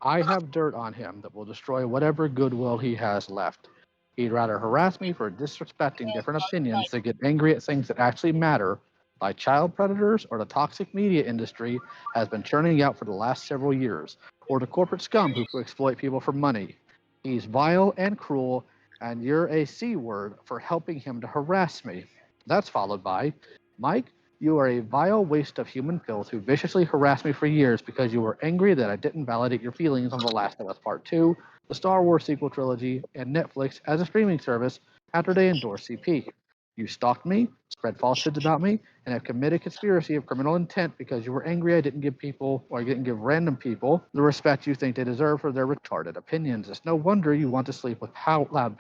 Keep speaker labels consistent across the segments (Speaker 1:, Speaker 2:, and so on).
Speaker 1: I have dirt on him that will destroy whatever goodwill he has left. He'd rather harass me for disrespecting different opinions than get angry at things that actually matter, like child predators or the toxic media industry has been churning out for the last several years, or the corporate scum who exploit people for money. He's vile and cruel, and you're a C word for helping him to harass me. That's followed by, Mike, you are a vile waste of human filth who viciously harassed me for years because you were angry that I didn't validate your feelings on The Last of Us Part 2, the Star Wars sequel trilogy, and Netflix as a streaming service after they endorsed CP. You stalked me, spread falsehoods about me, and have committed conspiracy of criminal intent because you were angry I didn't give people, or I didn't give random people, the respect you think they deserve for their retarded opinions. It's no wonder you want to sleep with loud.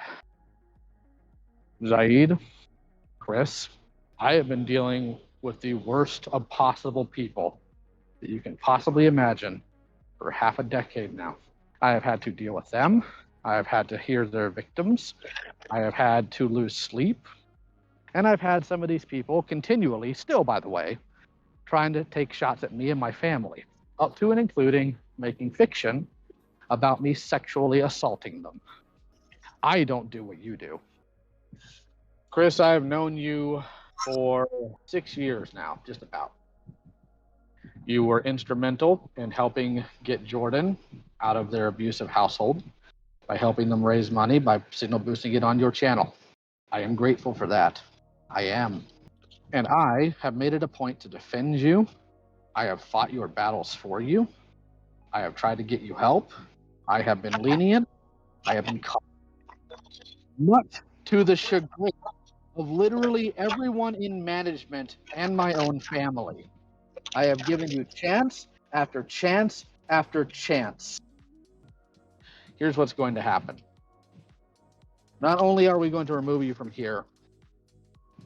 Speaker 1: Zaid, Chris, I have been dealing with the worst of possible people that you can possibly imagine for half a decade now. I have had to deal with them. I have had to hear their victims. I have had to lose sleep. And I've had some of these people continually, still by the way, trying to take shots at me and my family, up to and including making fiction about me sexually assaulting them. I don't do what you do. Chris, I have known you for 6 years now, just about. You were instrumental in helping get Jordan out of their abusive household by helping them raise money by signal boosting it on your channel. I am grateful for that. I am. And I have made it a point to defend you. I have fought your battles for you. I have tried to get you help. I have been lenient. I have been much to the chagrin of literally everyone in management and my own family. I have given you chance after chance after chance. Here's what's going to happen. Not only are we going to remove you from here,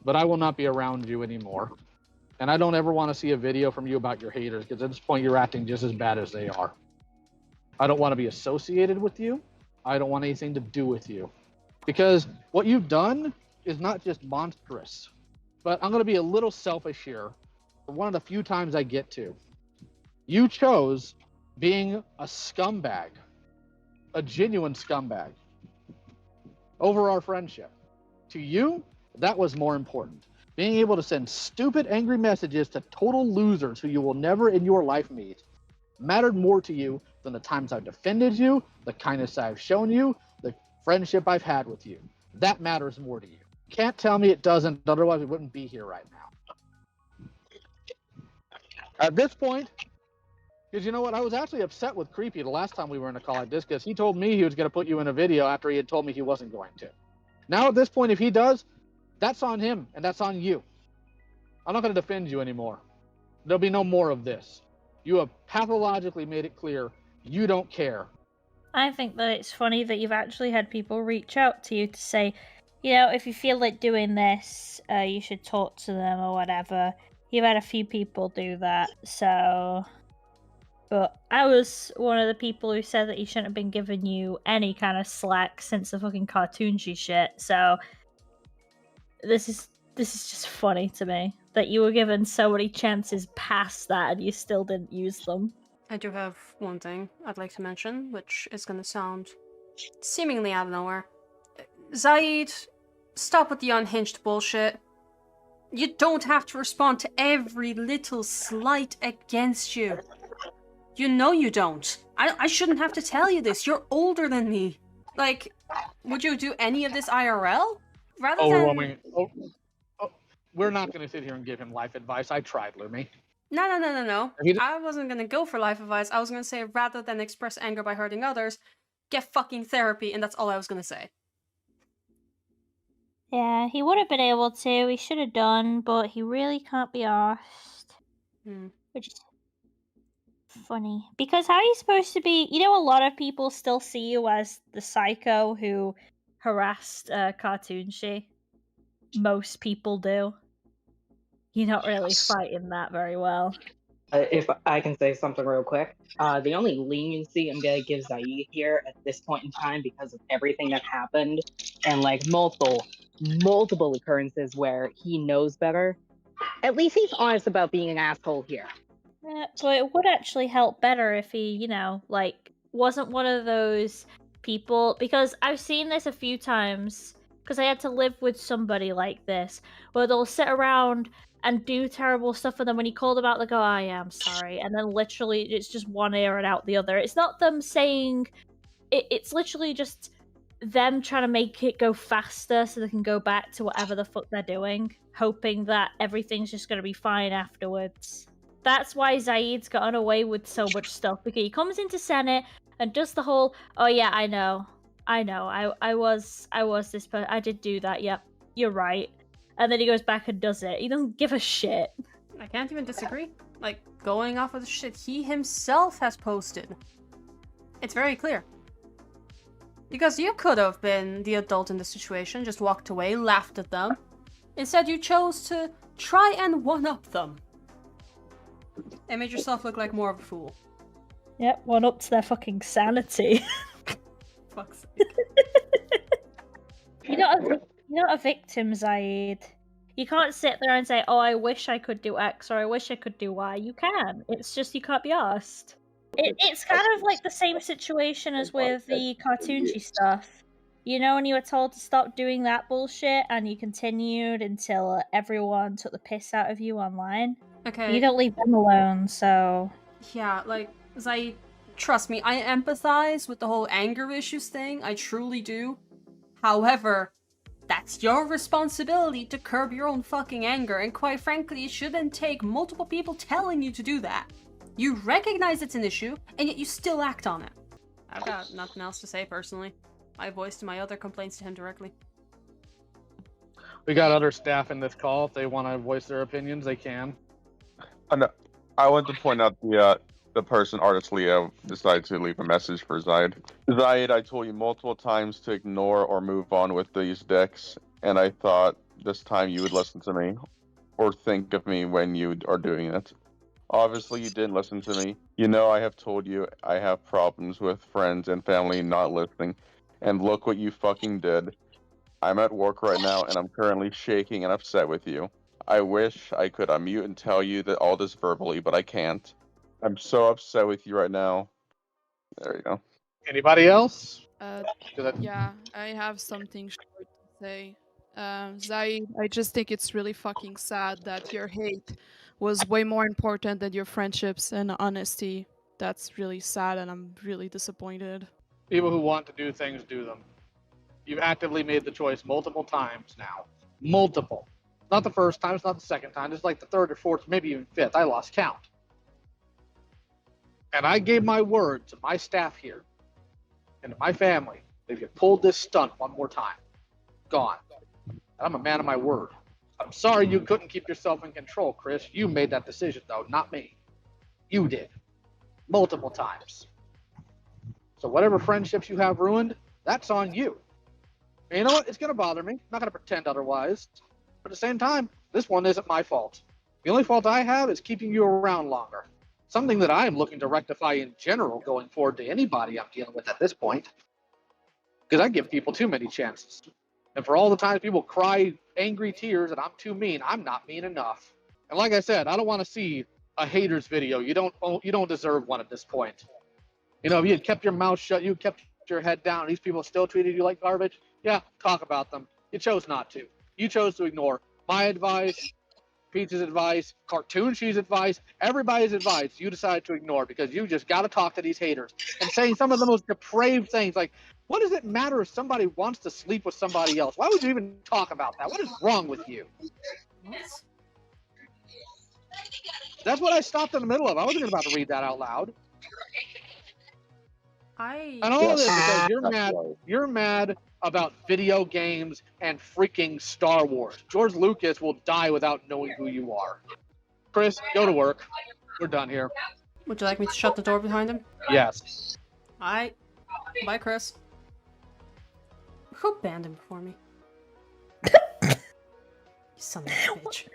Speaker 1: but I will not be around you anymore. And I don't ever want to see a video from you about your haters, because at this point you're acting just as bad as they are. I don't want to be associated with you. I don't want anything to do with you. Because what you've done is not just monstrous, but I'm going to be a little selfish here for one of the few times I get to. You chose being a scumbag, a genuine scumbag, over our friendship. To you, that was more important. Being able to send stupid, angry messages to total losers who you will never in your life meet mattered more to you than the times I've defended you, the kindness I've shown you, the friendship I've had with you. That matters more to you. Can't tell me it doesn't, otherwise we wouldn't be here right now. At this point, because you know what, I was actually upset with Creepy the last time we were in a call like this, because he told me he was going to put you in a video after he had told me he wasn't going to. Now at this point, if he does, that's on him and that's on you. I'm not going to defend you anymore. There'll be no more of this. You have pathologically made it clear you don't care.
Speaker 2: I think that it's funny that you've actually had people reach out to you to say, you know, if you feel like doing this, you should talk to them or whatever. You've had a few people do that, so... But I was one of the people who said that he shouldn't have been giving you any kind of slack since the fucking cartoonsy shit, so... This is just funny to me, that you were given so many chances past that and you still didn't use them.
Speaker 3: I do have one thing I'd like to mention, which is gonna sound seemingly out of nowhere. Zaid, stop with the unhinged bullshit. You don't have to respond to every little slight against you. You know you don't. I shouldn't have to tell you this. You're older than me. Like, would you do any of this IRL? Rather than...
Speaker 1: We're not going to sit here and give him life advice. I tried, Lumi.
Speaker 3: No. I wasn't gonna go for life advice. I was gonna say, rather than express anger by hurting others, get fucking therapy, and that's all I was gonna say.
Speaker 2: Yeah, he would have been able to. He should have done, but he really can't be arsed. Which is funny. Because how are you supposed to be... You know, a lot of people still see you as the psycho who harassed Cartoonshi. Most people do. You're not really fighting that very well.
Speaker 4: If I can say something real quick, the only leniency I'm gonna give Zaid here at this point in time, because of everything that happened and like multiple occurrences where he knows better, at least he's honest about being an asshole here.
Speaker 2: Yeah, so it would actually help better if he, you know, like, wasn't one of those people, because I've seen this a few times, because I had to live with somebody like this, where they'll sit around and do terrible stuff, and then when you call them out, they go, I am sorry, and then literally it's just one ear and out the other. It's not them saying, it's literally just them trying to make it go faster so they can go back to whatever the fuck they're doing, hoping that everything's just going to be fine afterwards. That's why Zaid's gotten away with so much stuff, because he comes into Senate and does the whole, oh yeah, I know, I was this person, I did do that, yep, you're right. And then he goes back and does it. He doesn't give a shit.
Speaker 3: I can't even disagree. Like, going off of the shit he himself has posted. It's very clear. Because you could have been the adult in the situation, just walked away, laughed at them. Instead, you chose to try and one-up them. And made yourself look like more of a fool.
Speaker 2: Yep, one up to their fucking sanity.
Speaker 3: Fuck's sake.
Speaker 2: You're not a victim, Zaid. You can't sit there and say, oh, I wish I could do X or I wish I could do Y. You can. It's just you can't be asked. It's kind of like the same situation as with the cartoony stuff. You know, when you were told to stop doing that bullshit and you continued until everyone took the piss out of you online?
Speaker 3: Okay.
Speaker 2: You don't leave them alone, so...
Speaker 3: Yeah, like, Zaid, trust me, I empathize with the whole anger issues thing. I truly do. However, that's your responsibility to curb your own fucking anger, and quite frankly, it shouldn't take multiple people telling you to do that. You recognize it's an issue, and yet you still act on it. I've got nothing else to say personally. I voiced my other complaints to him directly.
Speaker 1: We got other staff in this call. If they want to voice their opinions, they can.
Speaker 5: I want to point out the person, Artist Leo, decided to leave a message for Zaid. Zaid, I told you multiple times to ignore or move on with these dicks, and I thought this time you would listen to me, or think of me when you are doing it. Obviously, you didn't listen to me. You know I have told you I have problems with friends and family not listening, and look what you fucking did. I'm at work right now, and I'm currently shaking and upset with you. I wish I could unmute and tell you that all this verbally, but I can't. I'm so upset with you right now. There you go.
Speaker 1: Anybody else?
Speaker 6: Yeah, I have something short to say. Zaid, I just think it's really fucking sad that your hate was way more important than your friendships and honesty. That's really sad, and I'm really disappointed.
Speaker 1: People who want to do things do them. You've actively made the choice multiple times now. Multiple. Not the first time, it's not the second time, it's like the third or fourth, maybe even fifth. I lost count. And I gave my word to my staff here and to my family that if you pulled this stunt one more time, gone. And I'm a man of my word. I'm sorry you couldn't keep yourself in control, Chris. You made that decision, though, not me. You did. Multiple times. So whatever friendships you have ruined, that's on you. And you know what? It's going to bother me. I'm not going to pretend otherwise. But at the same time, this one isn't my fault. The only fault I have is keeping you around longer. Something that I am looking to rectify in general going forward to anybody I'm dealing with at this point. Because I give people too many chances. And for all the times people cry angry tears that I'm too mean, I'm not mean enough. And like I said, I don't want to see a haters video. You don't deserve one at this point. You know, if you had kept your mouth shut, you kept your head down, and these people still treated you like garbage, yeah, talk about them. You chose not to. You chose to ignore my advice, Peach's advice, Cartoon She's advice, everybody's advice. You decided to ignore because you just got to talk to these haters and saying some of the most depraved things like, what does it matter if somebody wants to sleep with somebody else? Why would you even talk about that? What is wrong with you? That's what I stopped in the middle of. I wasn't about to read that out loud. And all of this because you're mad. You're mad about video games and freaking Star Wars. George Lucas will die without knowing who you are. Chris, go to work. We're done here.
Speaker 3: Would you like me to shut the door behind him?
Speaker 1: Yes.
Speaker 3: Alright. Bye, Chris. Who banned him before me? You son of a bitch.